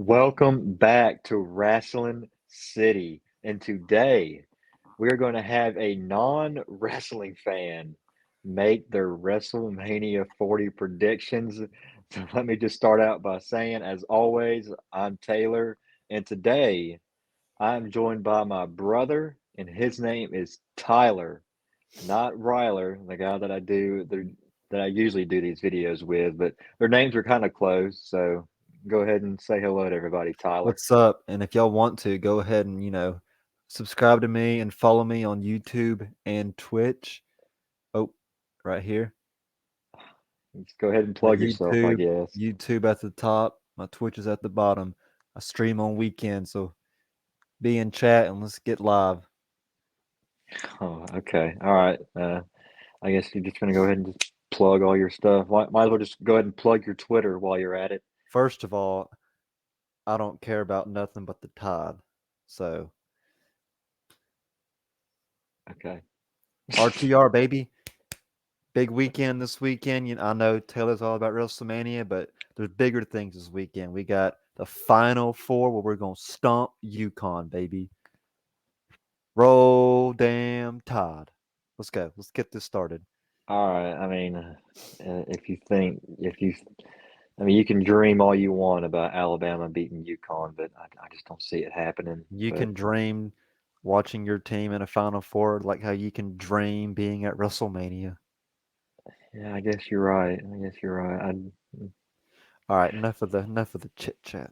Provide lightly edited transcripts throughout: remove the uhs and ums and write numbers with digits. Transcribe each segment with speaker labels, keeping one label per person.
Speaker 1: Welcome back to Wrestling City. And today we're going to have a non wrestling fan make their WrestleMania 40 predictions. So let me just start out by saying, as always, I'm Taylor. And today I'm joined by my brother, and his name is Tyler, not Ryler, the guy that I usually do these videos with, but their names are kind of close. So go ahead and say hello to everybody, Tyler.
Speaker 2: What's up? And if y'all want to, go ahead and, subscribe to me and follow me on YouTube and Twitch. Oh, right here.
Speaker 1: Just go ahead and
Speaker 2: My
Speaker 1: plug yourself, I
Speaker 2: YouTube,
Speaker 1: guess.
Speaker 2: YouTube at the top. My Twitch is at the bottom. I stream on weekends, so be in chat and let's get live.
Speaker 1: Oh, okay. All right. I guess you're just gonna go ahead and just plug all your stuff. Might as well just go ahead and plug your Twitter while you're at it.
Speaker 2: First of all, I don't care about nothing but the tide. So
Speaker 1: Okay.
Speaker 2: RTR baby. Big weekend this weekend. I know Taylor's all about WrestleMania, but there's bigger things this weekend. We got the Final Four where we're gonna stomp UConn, baby. Roll damn Tide. Let's go. Let's get this started.
Speaker 1: All right. I mean, I mean, you can dream all you want about Alabama beating UConn, but I just don't see it happening.
Speaker 2: You
Speaker 1: But
Speaker 2: can dream watching your team in a Final Four like how you can dream being at WrestleMania.
Speaker 1: yeah, I guess you're right. I guess you're right.
Speaker 2: All right, enough of the chit chat.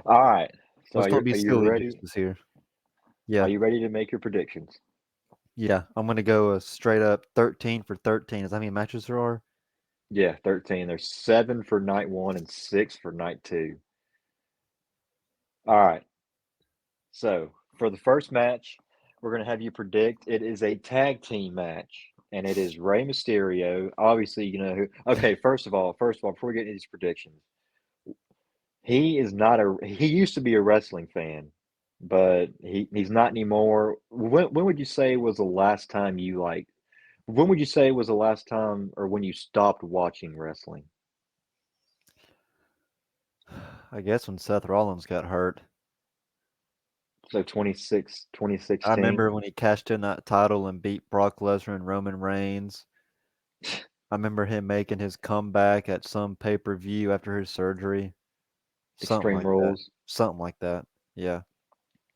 Speaker 1: All right. So
Speaker 2: Let's not be
Speaker 1: are you
Speaker 2: silly
Speaker 1: ready?
Speaker 2: gooses here.
Speaker 1: Are
Speaker 2: Yeah,
Speaker 1: you ready to make your predictions?
Speaker 2: yeah. I'm gonna go straight up 13 for 13. Is that how many matches there are?
Speaker 1: Yeah, 13. There's seven for night one and six for night two. All right. So for the first match, we're going to have you predict it is a tag team match, and it is Rey Mysterio. Obviously, you know who. Okay, first of all, before we get into these predictions, he used to be a wrestling fan, but he's not anymore. When would you say was the last time you like? When would you say was the last time or when you stopped watching wrestling?
Speaker 2: I guess when Seth Rollins got hurt.
Speaker 1: So twenty
Speaker 2: I
Speaker 1: sixteen.
Speaker 2: remember when he cashed in that title and beat Brock Lesnar and Roman Reigns. I remember him making his comeback at some pay-per-view after his surgery. Something
Speaker 1: Extreme
Speaker 2: like that.
Speaker 1: Rules.
Speaker 2: Something like that. Yeah.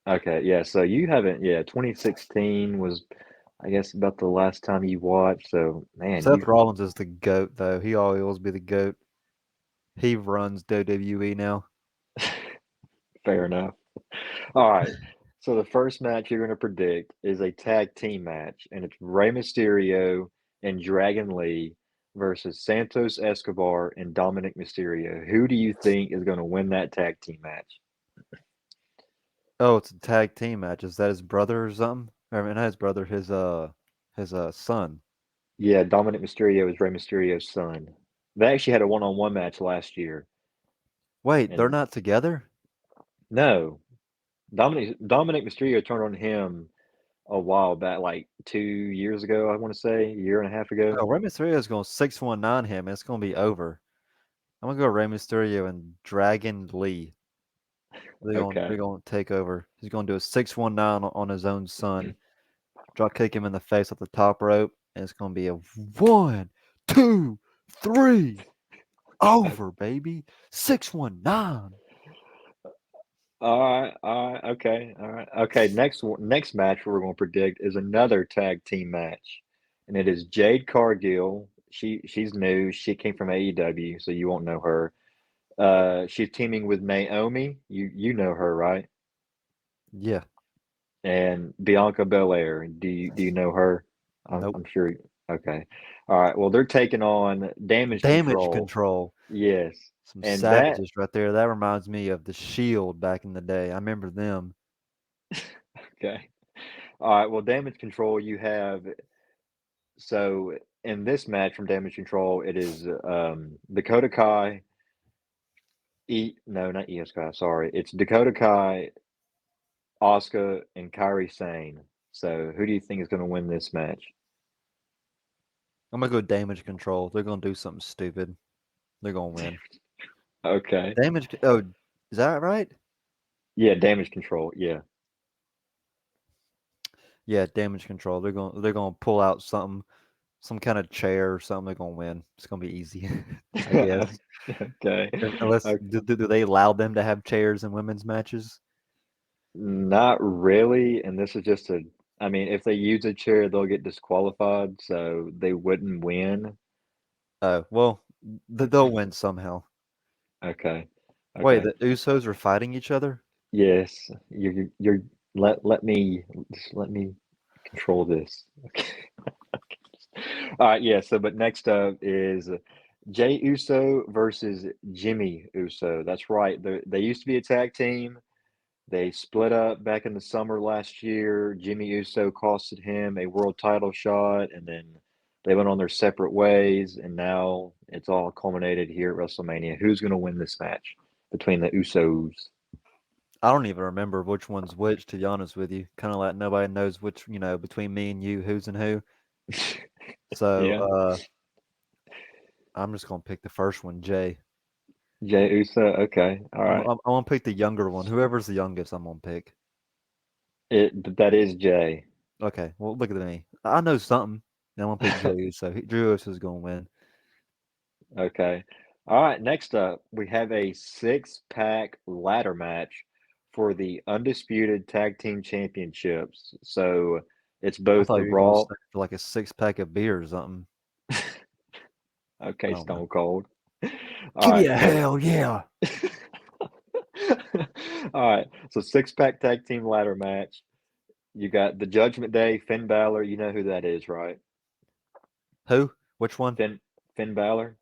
Speaker 1: Okay, yeah, so you haven't, yeah, 2016 was, I guess, about the last time you watched. So, man,
Speaker 2: Seth Rollins is the GOAT, though. He always will be the GOAT. He runs WWE now.
Speaker 1: fair enough. All right, so the first match you're going to predict is a tag team match, and it's Rey Mysterio and Dragon Lee versus Santos Escobar and Dominic Mysterio. Who do you think is going to win that tag team match?
Speaker 2: Oh, it's a tag team match. Is that his brother or something? I mean, not his brother, his son.
Speaker 1: Yeah, Dominic Mysterio is Rey Mysterio's son. They actually had a one-on-one match last year,
Speaker 2: Wait, they're
Speaker 1: and
Speaker 2: not together?
Speaker 1: no, Dominic Mysterio turned on him a while back, like 2 years ago, I want to say, a year and a half ago.
Speaker 2: Oh, Rey Mysterio is going to 619 him. It's going to be over. I'm going to go Rey Mysterio and Dragon Lee. They're
Speaker 1: Okay.
Speaker 2: going to take over. He's going to do a 619 on his own son. Drop kick him in the face off the top rope, and it's going to be a 1, 2, 3 over, baby. 619.
Speaker 1: All right, okay, all right, okay. Next match we're going to predict is another tag team match, and it is Jade Cargill. She's new. She came from AEW, so you won't know her. She's teaming with Naomi. You know her, right?
Speaker 2: Yeah.
Speaker 1: And Bianca Belair. Do you know her? I'm
Speaker 2: Nope.
Speaker 1: sure. Okay. All right. Well, they're taking on Damage
Speaker 2: Damage
Speaker 1: Control.
Speaker 2: control.
Speaker 1: Yes.
Speaker 2: Some
Speaker 1: And that
Speaker 2: savages right there. That reminds me of the Shield back in the day. I remember them.
Speaker 1: okay. All right. Well, Damage Control, you have so in this match from Damage Control, it is Dakota Kai. No, not Io Sky. Sorry, it's Dakota Kai, Asuka, and Kairi Sane. So, who do you think is going to win this match?
Speaker 2: I'm gonna go damage control. They're gonna do something stupid. They're gonna win.
Speaker 1: Okay.
Speaker 2: Damage. Oh, Is that right?
Speaker 1: Yeah, Damage Control. Yeah.
Speaker 2: Yeah, damage control. They're gonna pull out something, some kind of chair or something. They're gonna win. It's gonna be easy, I guess.
Speaker 1: Okay.
Speaker 2: Unless
Speaker 1: Okay.
Speaker 2: do they allow them to have chairs in women's matches?
Speaker 1: Not really, and this is just a I mean, if they use a chair, they'll get disqualified, so they wouldn't win.
Speaker 2: Oh well, they'll win somehow.
Speaker 1: Okay.
Speaker 2: Wait,
Speaker 1: Okay.
Speaker 2: the Usos are fighting each other?
Speaker 1: Yes, you're let me just let me control this. Okay. All right, yeah, so but next up is Jay Uso versus Jimmy Uso. That's right. They used to be a tag team. They split up back in the summer last year. Jimmy Uso costed him a world title shot, and then they went on their separate ways, and now it's all culminated here at WrestleMania. Who's going to win this match between the Usos?
Speaker 2: I don't even remember which one's which, to be honest with you. Kind of like nobody knows which, between me and you, who's and who. So
Speaker 1: Yeah,
Speaker 2: I'm just gonna pick the first one, Jay.
Speaker 1: Jay Uso. Okay, all
Speaker 2: I'm,
Speaker 1: right.
Speaker 2: I'm, I'm gonna pick the younger one. Whoever's the youngest, I'm gonna pick.
Speaker 1: That is Jay.
Speaker 2: Okay, well look at me. I know something. I'm gonna pick Jey Uso. Drew Uso's gonna win.
Speaker 1: Okay. All right, next up, we have a six-pack ladder match for the undisputed tag team championships. So it's
Speaker 2: I
Speaker 1: both
Speaker 2: thought
Speaker 1: the
Speaker 2: you were gonna
Speaker 1: Raw.
Speaker 2: say for like a 6 pack of beer or something. I
Speaker 1: Okay,
Speaker 2: don't know.
Speaker 1: Stone Cold. All
Speaker 2: Give me
Speaker 1: right,
Speaker 2: a
Speaker 1: so
Speaker 2: hell yeah.
Speaker 1: all right, so six-pack tag team ladder match. You got the Judgment Day, Finn Balor. You know who that is, right?
Speaker 2: Who? Which one?
Speaker 1: Finn Balor.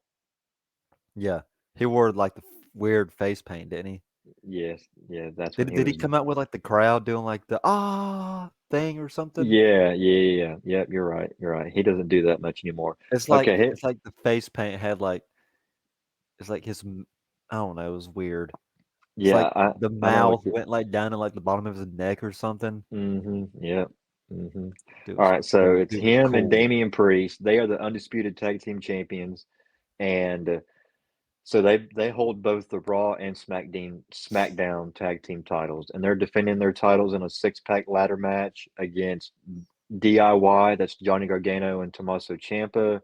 Speaker 2: Yeah, he wore like the weird face paint, didn't he?
Speaker 1: Yes, yeah, that's when
Speaker 2: Did
Speaker 1: he
Speaker 2: did he
Speaker 1: was.
Speaker 2: come out with like the crowd doing like the thing or something?
Speaker 1: Yeah. Yep, you're right. You're right. He doesn't do that much anymore.
Speaker 2: It's like
Speaker 1: Okay, hit.
Speaker 2: it's like the face paint had like it's like I don't know. It was weird. It's
Speaker 1: Yeah,
Speaker 2: like the
Speaker 1: I know
Speaker 2: mouth
Speaker 1: what you.
Speaker 2: went like down to like the bottom of his neck or something.
Speaker 1: Yep. hmm
Speaker 2: It
Speaker 1: All
Speaker 2: was
Speaker 1: right, so it's
Speaker 2: it was
Speaker 1: him and
Speaker 2: cool.
Speaker 1: Damian Priest. They are the undisputed tag team champions, and so they hold both the Raw and SmackDown tag team titles, and they're defending their titles in a six-pack ladder match against DIY. That's Johnny Gargano and Tommaso Ciampa.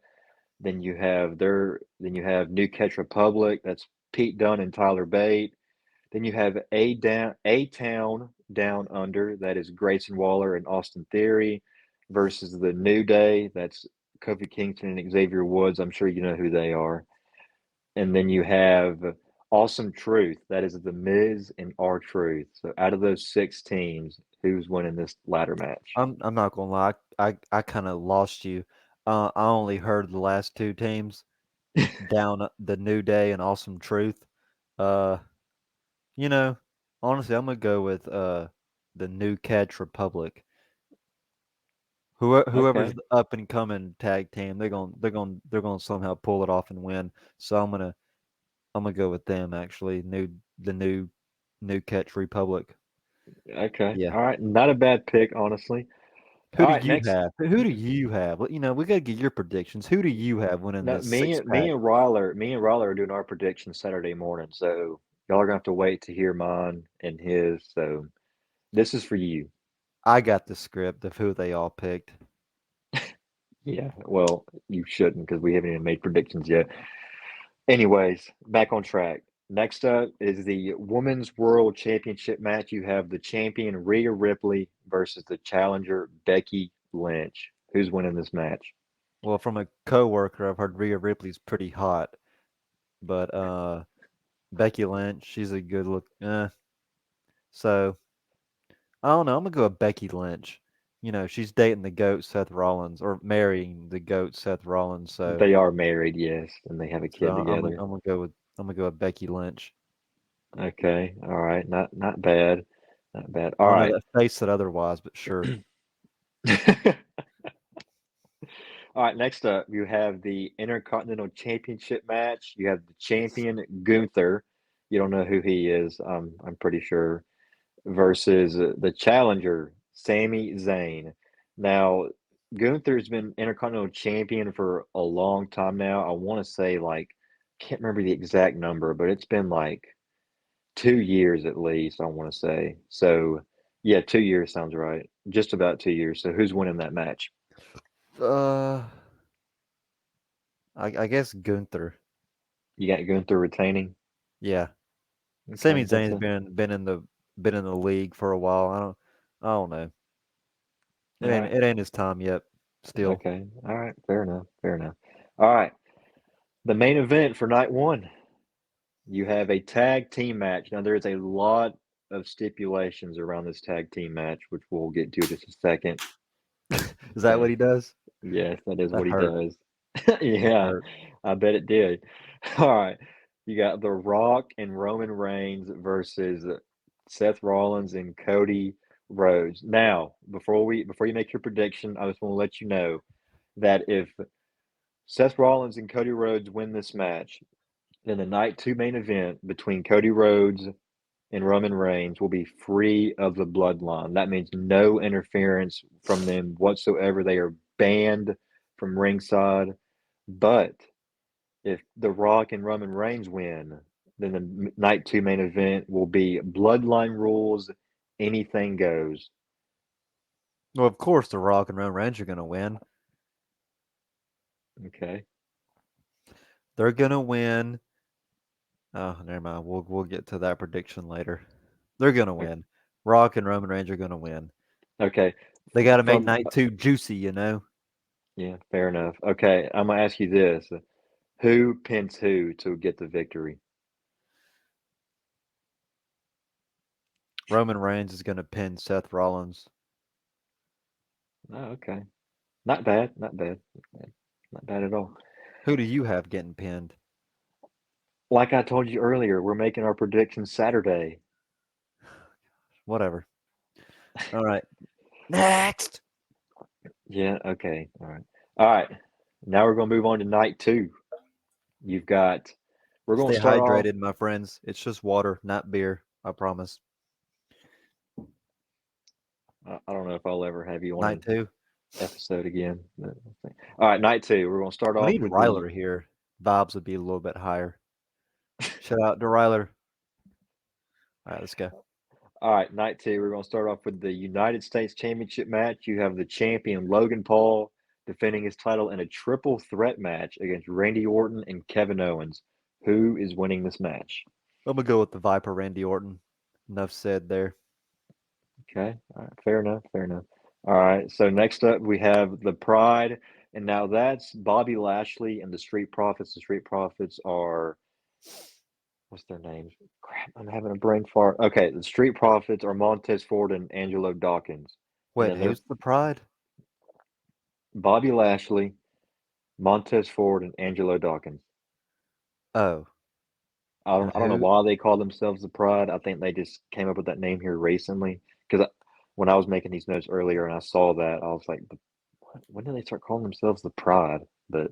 Speaker 1: Then you have New Catch Republic. That's Pete Dunne and Tyler Bate. Then you have A Town Down Under. That is Grayson Waller and Austin Theory versus the New Day. That's Kofi Kingston and Xavier Woods. I'm sure you know who they are. And then you have Awesome Truth. That is the Miz and R Truth. So out of those six teams, who's winning this ladder match?
Speaker 2: I'm not gonna lie. I kind of lost you. I only heard the last two teams down the New Day and Awesome Truth. Uh, you know, honestly, I'm gonna go with the New Catch Republic. Whoever's
Speaker 1: Okay.
Speaker 2: the up and coming tag team, they're gonna somehow pull it off and win. So I'm gonna go with them actually. The new Catch Republic.
Speaker 1: Okay.
Speaker 2: Yeah.
Speaker 1: All right. Not a bad pick, honestly.
Speaker 2: Who
Speaker 1: All
Speaker 2: do
Speaker 1: right.
Speaker 2: you
Speaker 1: Next.
Speaker 2: have? Who do you have? Well, we gotta get your predictions. Who do you have winning
Speaker 1: No,
Speaker 2: this six
Speaker 1: me
Speaker 2: pack?
Speaker 1: Me and Ryler are doing our predictions Saturday morning, so y'all are gonna have to wait to hear mine and his. So this is for you.
Speaker 2: I got the script of who they all picked.
Speaker 1: Yeah. Well, you shouldn't because we haven't even made predictions yet. Anyways, back on track. Next up is the Women's World Championship match. You have the champion Rhea Ripley versus the challenger Becky Lynch. Who's winning this match?
Speaker 2: Well, from a coworker, I've heard Rhea Ripley's pretty hot, but Becky Lynch, she's a good look. So I don't know. I'm gonna go with Becky Lynch. She's dating the goat Seth Rollins or marrying the goat Seth Rollins. So
Speaker 1: They are married, yes, and they have a
Speaker 2: so
Speaker 1: kid
Speaker 2: I'm gonna,
Speaker 1: together.
Speaker 2: I'm gonna go with I'm gonna go with Becky Lynch.
Speaker 1: Okay. All right. Not bad. Not bad.
Speaker 2: I
Speaker 1: All
Speaker 2: don't know
Speaker 1: right.
Speaker 2: that face said otherwise, but sure.
Speaker 1: All right, next up, you have the Intercontinental Championship match. You have the champion Gunther. You don't know who he is, I'm pretty sure, versus the challenger Sami Zayn. Now, Gunther's been Intercontinental Champion for a long time now. I want to say like can't remember the exact number, but it's been like 2 years at least, I want to say. So, yeah, 2 years sounds right. Just about 2 years. So, who's winning that match?
Speaker 2: Uh, I guess Gunther.
Speaker 1: You got Gunther retaining.
Speaker 2: Yeah, Sami
Speaker 1: Okay, that's
Speaker 2: Zayn's
Speaker 1: a
Speaker 2: been in the league for a while. I don't know. It
Speaker 1: all
Speaker 2: ain't
Speaker 1: right.
Speaker 2: it ain't his time yet. Still,
Speaker 1: Okay, all right. Fair enough. Fair enough. All right. The main event for night one. You have a tag team match. Now, there is a lot of stipulations around this tag team match, which we'll get to in just a second.
Speaker 2: is that what
Speaker 1: Okay.
Speaker 2: he does?
Speaker 1: Yes, that is
Speaker 2: That
Speaker 1: what he
Speaker 2: hurt.
Speaker 1: does.
Speaker 2: That
Speaker 1: Yeah,
Speaker 2: hurt.
Speaker 1: I bet it did. All right. You got The Rock and Roman Reigns versus Seth Rollins and Cody Rhodes. Now, before you make your prediction, I just want to let you know that if Seth Rollins and Cody Rhodes win this match, then the night two main event between Cody Rhodes and Roman Reigns will be free of the bloodline. That means no interference from them whatsoever. They are banned from ringside. But if The Rock and Roman Reigns win, then the night two main event will be bloodline rules. Anything goes.
Speaker 2: Well, of course, The Rock and Roman Reigns are gonna win.
Speaker 1: Okay.
Speaker 2: They're gonna win. Oh, never mind. We'll get to that prediction later. They're gonna win. Rock and Roman Reigns are gonna win.
Speaker 1: Okay.
Speaker 2: They got to make
Speaker 1: From
Speaker 2: night two juicy, you know.
Speaker 1: yeah, fair enough. Okay, I'm gonna ask you this: who pins who to get the victory?
Speaker 2: Roman Reigns is gonna pin Seth Rollins.
Speaker 1: Oh, okay. Not bad. Not bad. Not bad. Not bad at all.
Speaker 2: Who do you have getting pinned?
Speaker 1: Like I told you earlier, we're making our predictions Saturday.
Speaker 2: Whatever. All right. Next.
Speaker 1: Yeah, okay. All right. All right. Now we're going to move on to night two. You've got, we're going
Speaker 2: Stay
Speaker 1: to start off,
Speaker 2: hydrated, my friends. It's just water, not beer. I promise.
Speaker 1: I don't know if I'll ever have you on
Speaker 2: Night
Speaker 1: an
Speaker 2: two.
Speaker 1: episode again. All right, night two. We're going to start
Speaker 2: We
Speaker 1: off
Speaker 2: need
Speaker 1: with the,
Speaker 2: Ryler here. Vibes would be a little bit higher. Shout out to Ryler. All right, let's go.
Speaker 1: all right, night two. We're going to start off with the United States Championship match. You have the champion Logan Paul defending his title in a triple threat match against Randy Orton and Kevin Owens. Who is winning this match?
Speaker 2: I'm gonna go with the Viper, Randy Orton. Enough said there.
Speaker 1: Okay. All right. Fair enough. Fair enough. All right. So next up, we have the Pride, and now that's Bobby Lashley and the Street Profits. The Street Profits are what's their names? Crap, I'm having a brain fart. Okay, the Street Profits are Montez Ford and Angelo Dawkins, and
Speaker 2: Wait,
Speaker 1: then they're
Speaker 2: who's the Pride?
Speaker 1: Bobby Lashley, Montez Ford, and Angelo Dawkins.
Speaker 2: Oh, and
Speaker 1: I don't know
Speaker 2: who?
Speaker 1: why they call themselves the Pride. I think they just came up with that name here recently because when I was making these notes earlier and I saw that, I was like, when did they start calling themselves the Pride? But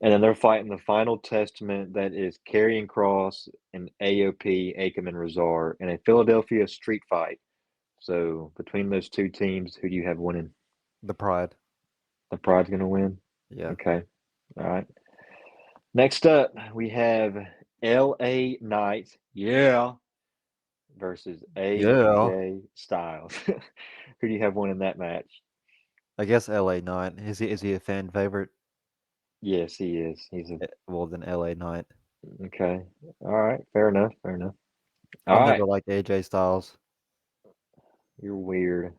Speaker 1: and then they're fighting the final testament that is Karrion Cross and AOP Akam and Razor in a Philadelphia street fight. So between those two teams, who do you have winning?
Speaker 2: The Pride.
Speaker 1: The Pride's going to win.
Speaker 2: Yeah.
Speaker 1: Okay, all right. Next up, we have LA Knight, yeah, versus
Speaker 2: Yeah.
Speaker 1: AJ Styles. Who do you have winning that match?
Speaker 2: I guess LA Knight. Is he a fan favorite?
Speaker 1: Yes, he is. He's a
Speaker 2: Well, then LA Knight.
Speaker 1: okay. All right, fair enough. Fair enough. All
Speaker 2: I've
Speaker 1: right,
Speaker 2: never liked AJ Styles.
Speaker 1: you're weird.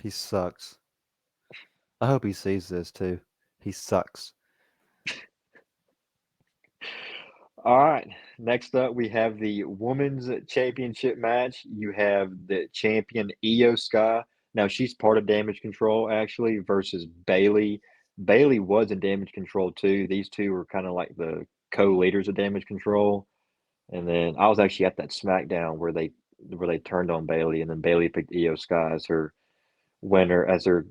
Speaker 2: He sucks. I hope he sees this too. He sucks.
Speaker 1: All right. Next up, we have the women's championship match. You have the champion Io Sky. Now she's part of Damage Control actually versus Bailey. Bailey was in Damage Control too. These two were kind of like the co-leaders of Damage Control. And then I was actually at that SmackDown where they turned on Bailey, and then Bailey picked Io Sky as her winner as her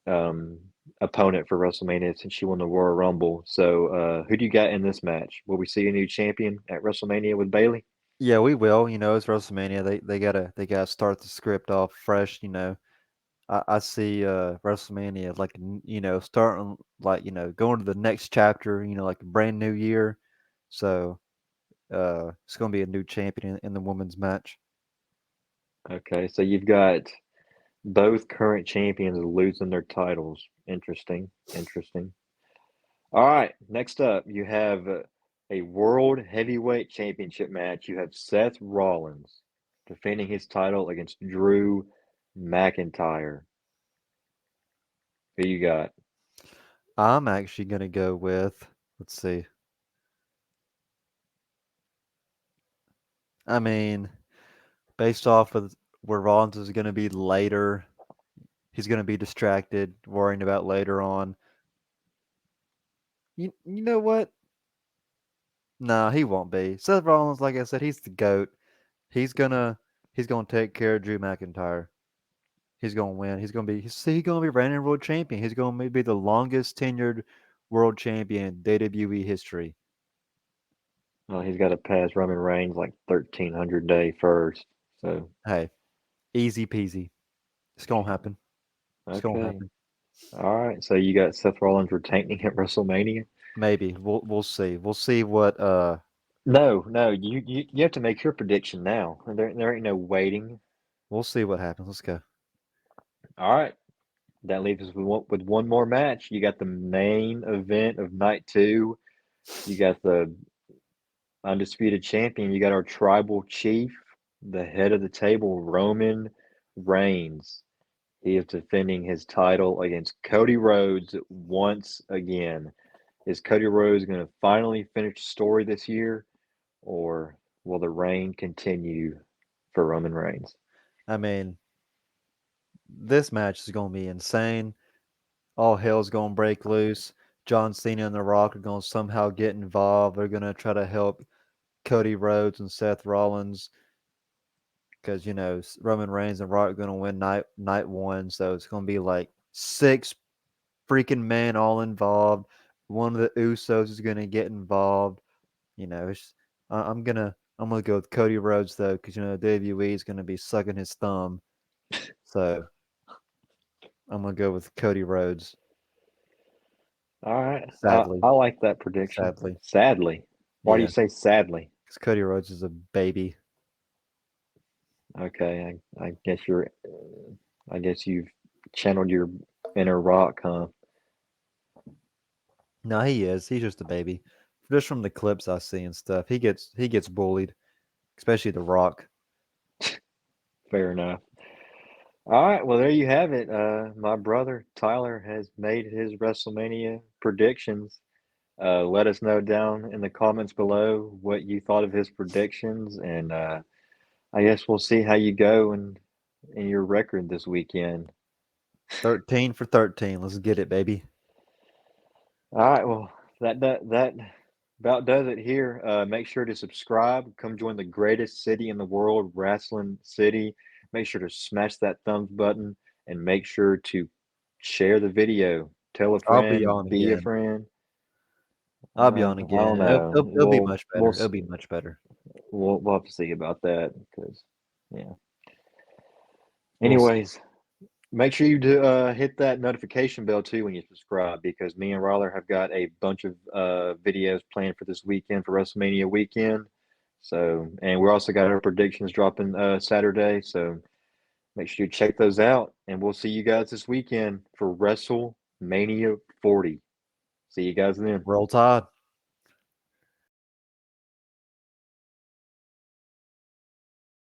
Speaker 1: um, opponent for WrestleMania since she won the Royal Rumble. So, who do you got in this match? Will we see a new champion at WrestleMania with Bailey?
Speaker 2: Yeah, we will. It's WrestleMania. They gotta start the script off fresh. I see WrestleMania like starting like going to the next chapter. Like a brand new year. So It's going to be a new champion in the women's match.
Speaker 1: Okay, so you've got both current champions losing their titles. Interesting. Interesting. All right, next up, you have a World Heavyweight Championship match. You have Seth Rollins defending his title against Drew McIntyre. Who you got?
Speaker 2: I'm actually going to go with, let's see. I mean, based off of where Rollins is going to be later, he's going to be distracted, worrying about later on. You know what? No, he won't be. Seth Rollins, like I said, he's the goat. He's gonna he's gonna take care of Drew McIntyre. He's gonna win. He's gonna be reigning world champion. He's gonna be the longest tenured world champion in WWE history.
Speaker 1: Well, he's got to pass Roman Reigns like 1,300 day first. So,
Speaker 2: Hey, easy peasy. It's gonna happen. It's gonna
Speaker 1: okay.
Speaker 2: happen.
Speaker 1: All right. So you got Seth Rollins retaining at WrestleMania?
Speaker 2: Maybe we'll see. We'll see what
Speaker 1: No, no. You have to make your prediction now. There ain't no waiting.
Speaker 2: we'll see what happens. Let's go.
Speaker 1: All right. That leaves us with one more match. You got the main event of night two. You got the undisputed champion. You got our tribal chief, the head of the table, Roman Reigns. He is defending his title against Cody Rhodes once again. Is Cody Rhodes going to finally finish the story this year, or will the reign continue for Roman Reigns?
Speaker 2: I mean, this match is gonna be insane. All hell's gonna break loose. John Cena and The Rock are gonna somehow get involved. They're gonna try to help Cody Rhodes and Seth Rollins because Roman Reigns and Rock are gonna win night one, so it's gonna be like six freaking men all involved. One of the Usos is gonna get involved. It's, I'm gonna go with Cody Rhodes though, because WWE is gonna be sucking his thumb. So I'm gonna go with Cody Rhodes.
Speaker 1: All right.
Speaker 2: Sadly,
Speaker 1: I like that prediction.
Speaker 2: sadly,
Speaker 1: Sadly. Why do you
Speaker 2: yeah,
Speaker 1: say sadly?
Speaker 2: because Cody Rhodes is a baby.
Speaker 1: Okay, I guess you've channeled your inner rock, huh?
Speaker 2: No, he is. He's just a baby. Just from the clips I see and stuff, he gets bullied, especially The Rock.
Speaker 1: Fair enough. All right, well there you have it. My brother Tyler has made his WrestleMania predictions. Let us know down in the comments below what you thought of his predictions, and I guess we'll see how you go in your record this weekend.
Speaker 2: 13 for 13. Let's get it, baby.
Speaker 1: All right, well that about does it here. Make sure to subscribe. Come join the greatest city in the world, Wrestling City. Make sure to smash that thumbs button and make sure to share the video. Tell a
Speaker 2: I'll be
Speaker 1: friend,
Speaker 2: on
Speaker 1: be a
Speaker 2: again.
Speaker 1: friend.
Speaker 2: I'll be on
Speaker 1: I don't
Speaker 2: again. It'll,
Speaker 1: know.
Speaker 2: it'll, it'll be much better. It'll be much better.
Speaker 1: We'll have to see about that because yeah.
Speaker 2: We'll see.
Speaker 1: Anyways, make sure you do hit that notification bell too when you subscribe because me and Ryler have got a bunch of videos planned for this weekend for WrestleMania weekend. So, and we also got our predictions dropping Saturday. So make sure you check those out, and we'll see you guys this weekend for WrestleMania 40. See you guys then.
Speaker 2: Roll Tide.